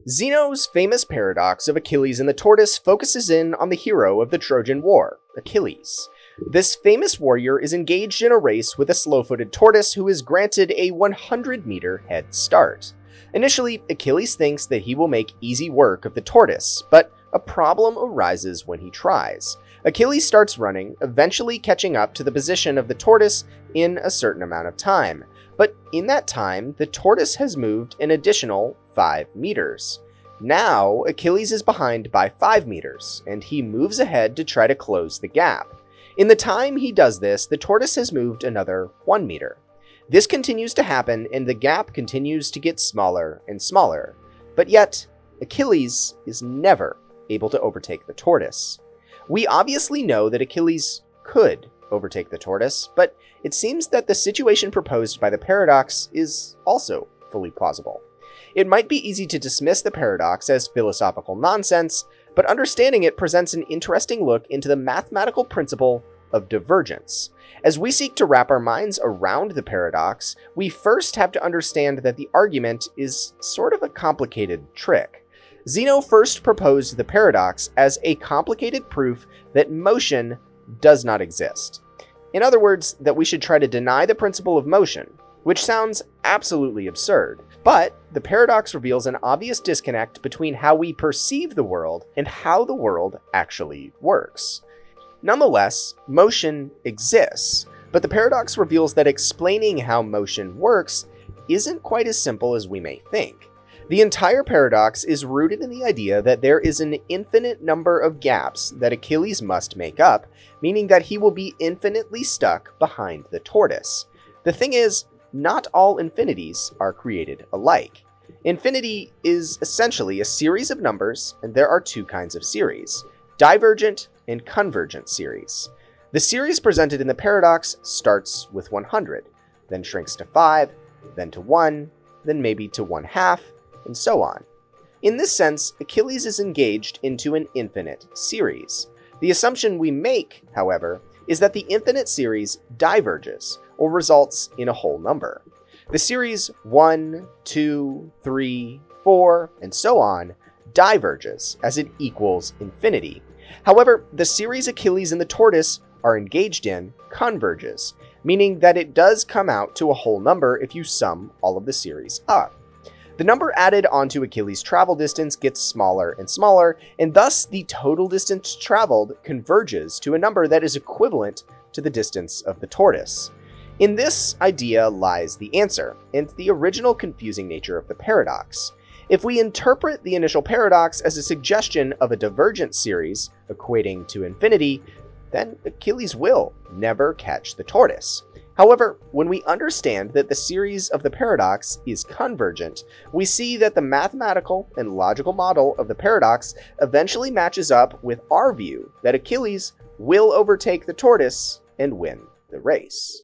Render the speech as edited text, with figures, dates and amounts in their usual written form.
Zeno's famous paradox of Achilles and the tortoise focuses in on the hero of the Trojan War, Achilles. This famous warrior is engaged in a race with a slow-footed tortoise who is granted a 100-meter head start. Initially, Achilles thinks that he will make easy work of the tortoise, but a problem arises when he tries. Achilles starts running, eventually catching up to the position of the tortoise in a certain amount of time. But in that time, the tortoise has moved an additional 5 meters. Now, Achilles is behind by 5 meters, and he moves ahead to try to close the gap. In the time he does this, the tortoise has moved another 1 meter. This continues to happen, and the gap continues to get smaller and smaller. But yet, Achilles is never able to overtake the tortoise. We obviously know that Achilles could overtake the tortoise, but it seems that the situation proposed by the paradox is also fully plausible. It might be easy to dismiss the paradox as philosophical nonsense, but understanding it presents an interesting look into the mathematical principle of divergence. As we seek to wrap our minds around the paradox, we first have to understand that the argument is sort of a complicated trick. Zeno first proposed the paradox as a complicated proof that motion does not exist. In other words, that we should try to deny the principle of motion, which sounds absolutely absurd. But the paradox reveals an obvious disconnect between how we perceive the world and how the world actually works. Nonetheless, motion exists, but the paradox reveals that explaining how motion works isn't quite as simple as we may think. The entire paradox is rooted in the idea that there is an infinite number of gaps that Achilles must make up, meaning that he will be infinitely stuck behind the tortoise. The thing is, not all infinities are created alike. Infinity is essentially a series of numbers, and there are two kinds of series: divergent and convergent series. The series presented in the paradox starts with 100, then shrinks to 5, then to 1, then maybe to 1/2, and so on. In this sense, Achilles is engaged into an infinite series. The assumption we make, however, is that the infinite series diverges, or results in a whole number. The series 1, 2, 3, 4, and so on diverges as it equals infinity. However, the series Achilles and the tortoise are engaged in converges, meaning that it does come out to a whole number if you sum all of the series up. The number added onto Achilles' travel distance gets smaller and smaller, and thus the total distance traveled converges to a number that is equivalent to the distance of the tortoise. In this idea lies the answer, and the original confusing nature of the paradox. If we interpret the initial paradox as a suggestion of a divergent series equating to infinity, then Achilles will never catch the tortoise. However, when we understand that the series of the paradox is convergent, we see that the mathematical and logical model of the paradox eventually matches up with our view that Achilles will overtake the tortoise and win the race.